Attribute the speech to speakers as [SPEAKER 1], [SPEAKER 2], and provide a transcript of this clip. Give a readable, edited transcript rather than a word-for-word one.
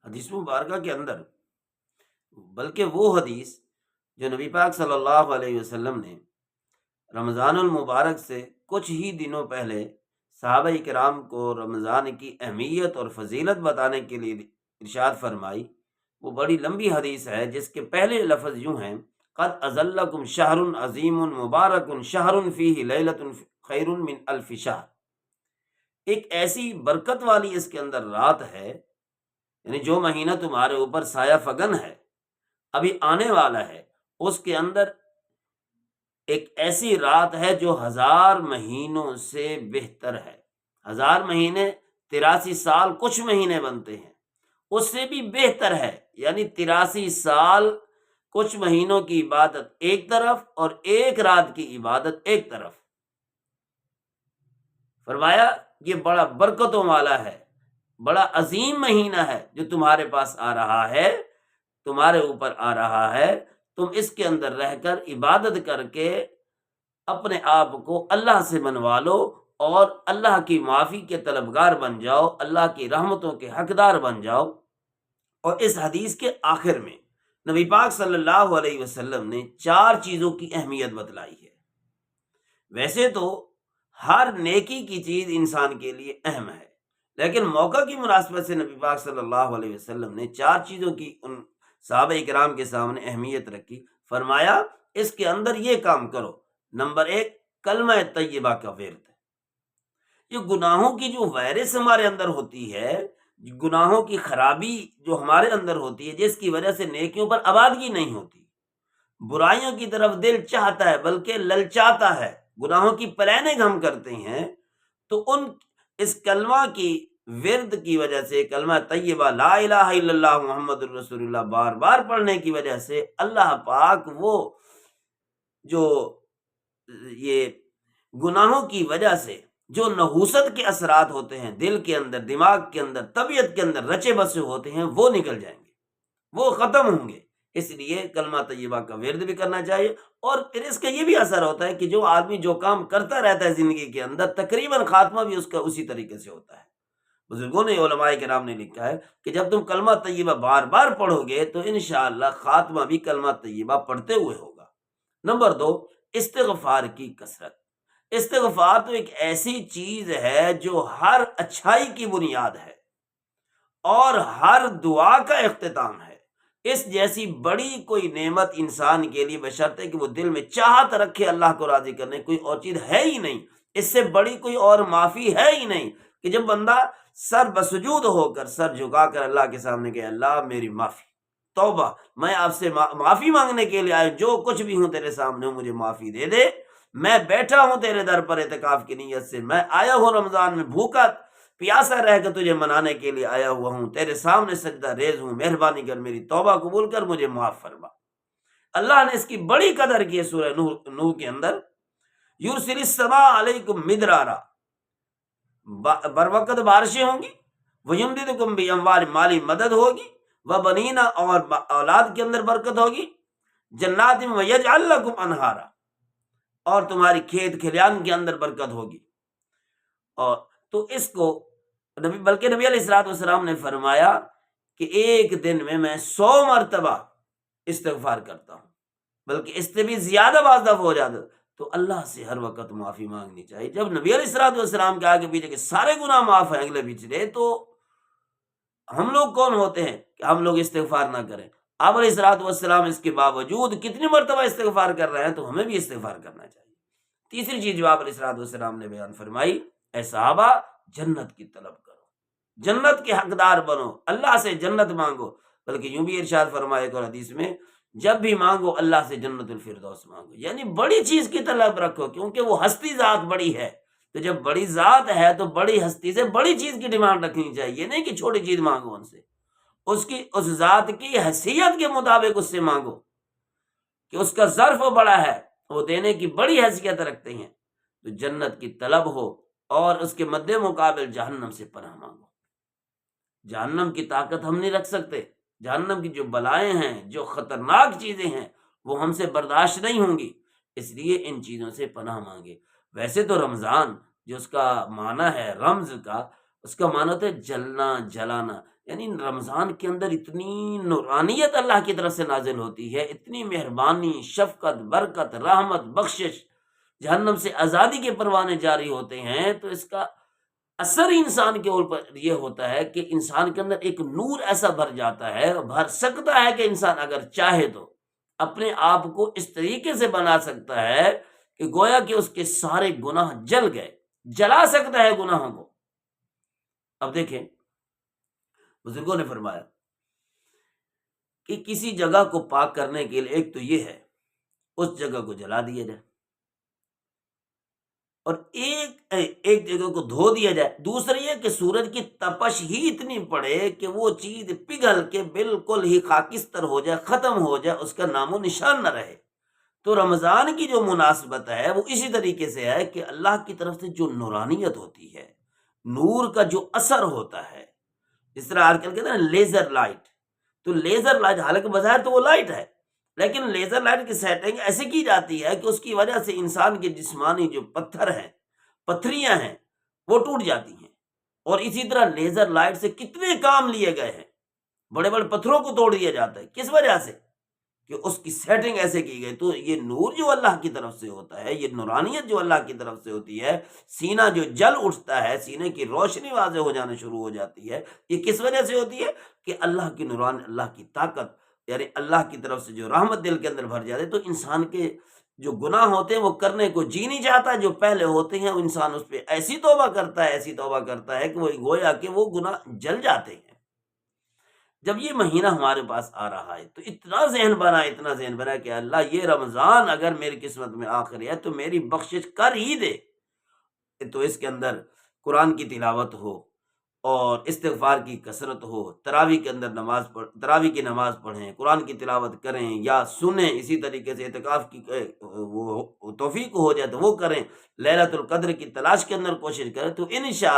[SPEAKER 1] حدیث مبارکہ کے اندر، بلکہ وہ حدیث جو نبی پاک صلی اللہ علیہ وسلم نے رمضان المبارک سے کچھ ہی دنوں پہلے صحابہ کرام کو رمضان کی اہمیت اور فضیلت بتانے کے لیے ارشاد فرمائی، وہ بڑی لمبی حدیث ہے جس کے پہلے لفظ یوں ہیں: قد اذلکم شہر عظیم مبارک شہر فیہ لیلۃ خیر من الف شہر۔ ایک ایسی برکت والی اس کے اندر رات ہے، یعنی جو مہینہ تمہارے اوپر سایہ فگن ہے، ابھی آنے والا ہے، اس کے اندر ایک ایسی رات ہے جو 1000 مہینوں سے بہتر ہے۔ 1000 مہینے 83 سال کچھ مہینے بنتے ہیں، اس سے بھی بہتر ہے، یعنی 83 سال کچھ مہینوں کی عبادت ایک طرف اور ایک رات کی عبادت ایک طرف۔ فرمایا یہ بڑا برکتوں والا ہے، بڑا عظیم مہینہ ہے جو تمہارے پاس آ رہا ہے، تمہارے اوپر آ رہا ہے، تم اس کے اندر رہ کر عبادت کر کے اپنے آپ کو اللہ سے منوا لو اور اللہ کی معافی کے طلبگار بن جاؤ، اللہ کی رحمتوں کے حقدار بن جاؤ۔ اور اس حدیث کے آخر میں نبی پاک صلی اللہ علیہ وسلم نے 4 چیزوں کی اہمیت بتلائی ہے۔ ویسے تو ہر نیکی کی چیز انسان کے لیے اہم ہے، لیکن موقع کی مناسبت سے نبی پاک صلی اللہ علیہ وسلم نے 4 چیزوں کی ان صحابہ کرام کے سامنے اہمیت رکھی۔ فرمایا اس کے اندر یہ کام کرو۔ نمبر 1، کلمہ طیبہ کا ورد۔ یہ گناہوں کی جو وائرس ہمارے اندر ہوتی ہے، گناہوں کی خرابی جو ہمارے اندر ہوتی ہے، جس کی وجہ سے نیکیوں پر آبادگی نہیں ہوتی، برائیوں کی طرف دل چاہتا ہے بلکہ للچاتا ہے، گناہوں کی پلاننگ ہم کرتے ہیں، تو اس کلمہ کی ورد کی وجہ سے، کلمہ طیبہ لا الہ الا اللہ محمد الرسول اللہ بار بار پڑھنے کی وجہ سے اللہ پاک وہ جو یہ گناہوں کی وجہ سے جو نحوست کے اثرات ہوتے ہیں دل کے اندر، دماغ کے اندر، طبیعت کے اندر رچے بسے ہوتے ہیں، وہ نکل جائیں گے، وہ ختم ہوں گے۔ اس لیے کلمہ طیبہ کا ورد بھی کرنا چاہیے۔ اور پھر اس کا یہ بھی اثر ہوتا ہے کہ جو آدمی جو کام کرتا رہتا ہے زندگی کے اندر، تقریباً خاتمہ بھی اس کا اسی طریقے سے ہوتا ہے۔ بزرگوں نے، علماء کرام نے لکھا ہے کہ جب تم کلمہ طیبہ بار بار پڑھو گے تو انشاءاللہ خاتمہ بھی کلمہ طیبہ پڑھتے ہوئے ہوگا۔ نمبر 2، استغفار کی کثرت۔ استغفار تو ایک ایسی چیز ہے جو ہر اچھائی کی بنیاد ہے اور ہر دعا کا اختتام ہے۔ اس جیسی بڑی کوئی نعمت انسان کے لیے، بشرطے کہ وہ دل میں چاہت رکھے اللہ کو راضی کرنے، کوئی اور چیز ہے ہی نہیں۔ اس سے بڑی کوئی اور معافی ہے ہی نہیں کہ جب بندہ سر بسجود ہو کر، سر جھکا کر اللہ کے سامنے کہ اللہ میری معافی، توبہ، میں آپ سے معافی مانگنے کے لیے آیا، جو کچھ بھی ہوں تیرے سامنے ہوں، مجھے معافی دے دے۔ میں بیٹھا ہوں تیرے در پر اعتکاف کی نیت سے، میں آیا ہوں رمضان میں بھوکا پیاسا رہ کر تجھے منانے کے لیے آیا ہوا ہوں، تیرے سامنے سجدہ ریز ہوں، مہربانی کر میری توبہ قبول کر، مجھے معاف فرما۔ اللہ نے اس کی بڑی قدر کی ہے۔ سورہ نوح کے اندر یرسل السماء علیکم مدرارا، بر وقت بارشیں ہوں گی، وَيُمْدِدْكُمْ بِأَمْوَالٍ، مالی مدد ہوگی، وَبَنِينَ، اور اولاد کے اندر برکت ہوگی، جنات وَيَجْعَلْ لَكُمْ أَنْهَارًا، اور تمہاری کھیت کھلیان کے اندر برکت ہوگی۔ اور تو اس کو بلکہ نبی علیہ الصلوۃ والسلام نے فرمایا کہ ایک دن میں 100 مرتبہ استغفار کرتا ہوں، بلکہ اس سے بھی زیادہ بعض دفعہ ہو جاتا، تو اللہ سے ہر وقت معافی مانگنی چاہیے۔ جب نبی علیہ الصلوۃ والسلام کے آگے پیچھے کے سارے گناہ معاف ہیں اگلے پچھلے، تو ہم لوگ کون ہوتے ہیں کہ ہم لوگ استغفار نہ کریں؟ آپ علیہ الصلوۃ والسلام اس کے باوجود کتنی مرتبہ استغفار کر رہے ہیں، تو ہمیں بھی استغفار کرنا چاہیے۔ تیسری چیز جو آپ علیہ الصلوۃ والسلام نے بیان فرمائی، اے صحابہ جنت کی طلب کرو، جنت کے حقدار بنو، اللہ سے جنت مانگو۔ بلکہ یوں بھی ارشاد فرمایا ایک اور حدیث میں، جب بھی مانگو اللہ سے جنت الفردوس مانگو، یعنی بڑی چیز کی طلب رکھو، کیونکہ وہ ہستی ذات بڑی ہے۔ تو جب بڑی ذات ہے تو بڑی ہستی سے بڑی چیز کی ڈیمانڈ رکھنی چاہیے، نہیں کہ چھوٹی چیز مانگو ان سے، اس ذات کی حیثیت کے مطابق اس سے مانگو کہ اس کا ظرف بڑا ہے، وہ دینے کی بڑی حیثیت رکھتے ہیں۔ تو جنت کی طلب ہو اور اس کے مد مقابل جہنم سے پناہ مانگو۔ جہنم کی طاقت ہم نہیں رکھ سکتے، جہنم کی جو بلائیں ہیں، جو خطرناک چیزیں ہیں، وہ ہم سے برداشت نہیں ہوں گی، اس لیے ان چیزوں سے پناہ مانگے۔ ویسے تو رمضان جو اس کا معنی ہے رمز کا، اس کا معنی ہوتا ہے جلنا جلانا، یعنی رمضان کے اندر اتنی نورانیت اللہ کی طرف سے نازل ہوتی ہے، اتنی مہربانی، شفقت، برکت، رحمت، بخشش، جہنم سے آزادی کے پروانے جاری ہوتے ہیں، تو اس کا اثر انسان کے اوپر یہ ہوتا ہے کہ انسان کے اندر ایک نور ایسا بھر جاتا ہے، بھر سکتا ہے کہ انسان اگر چاہے تو اپنے آپ کو اس طریقے سے بنا سکتا ہے کہ گویا کہ اس کے سارے گناہ جل گئے، جلا سکتا ہے گناہوں کو۔ اب دیکھیں، بزرگوں نے فرمایا کہ کسی جگہ کو پاک کرنے کے لیے ایک تو یہ ہے اس جگہ کو جلا دیا جائے، اور ایک جگہ کو دھو دیا جائے، دوسرا یہ کہ سورج کی تپش ہی اتنی پڑے کہ وہ چیز پگھل کے بالکل ہی خاکستر ہو جائے، ختم ہو جائے، اس کا نام و نشان نہ رہے۔ تو رمضان کی جو مناسبت ہے وہ اسی طریقے سے ہے کہ اللہ کی طرف سے جو نورانیت ہوتی ہے، نور کا جو اثر ہوتا ہے، جس طرح آج کل کہتے ہیں نا لیزر لائٹ، تو لیزر لائٹ حالانکہ بظاہر تو وہ لائٹ ہے، لیکن لیزر لائٹ کی سیٹنگ ایسے کی جاتی ہے کہ اس کی وجہ سے انسان کے جسمانی جو پتھر ہیں، پتھریاں ہیں، وہ ٹوٹ جاتی ہیں۔ اور اسی طرح لیزر لائٹ سے کتنے کام لیے گئے ہیں، بڑے بڑے پتھروں کو توڑ دیا جاتا ہے، کس وجہ سے؟ کہ اس کی سیٹنگ ایسے کی گئی۔ تو یہ نور جو اللہ کی طرف سے ہوتا ہے، یہ نورانیت جو اللہ کی طرف سے ہوتی ہے، سینہ جو جل اٹھتا ہے، سینے کی روشنی واضح ہو جانا شروع ہو جاتی ہے، یہ کس وجہ سے ہوتی ہے؟ کہ اللہ کی نوران، اللہ کی طاقت، یعنی اللہ کی طرف سے جو رحمت دل کے اندر بھر جاتے، تو انسان کے جو گناہ ہوتے ہیں وہ کرنے کو جی نہیں چاہتا، جو پہلے ہوتے ہیں وہ انسان اس پہ ایسی توبہ کرتا ہے، ایسی توبہ کرتا ہے کہ وہ گویا کہ وہ گناہ جل جاتے ہیں۔ جب یہ مہینہ ہمارے پاس آ رہا ہے تو اتنا ذہن بنا، اتنا ذہن بنا کہ اللہ یہ رمضان اگر میری قسمت میں آخر ہے تو میری بخشش کر ہی دے۔ تو اس کے اندر قرآن کی تلاوت ہو اور استغفار کی کثرت ہو، تراویح کے اندر تراویح کی نماز پڑھیں، قرآن کی تلاوت کریں یا سنیں، اسی طریقے سے اعتکاف کی وہ توفیق ہو جائے تو وہ کریں، لیلۃ القدر کی تلاش کے اندر کوشش کریں، تو انشاءاللہ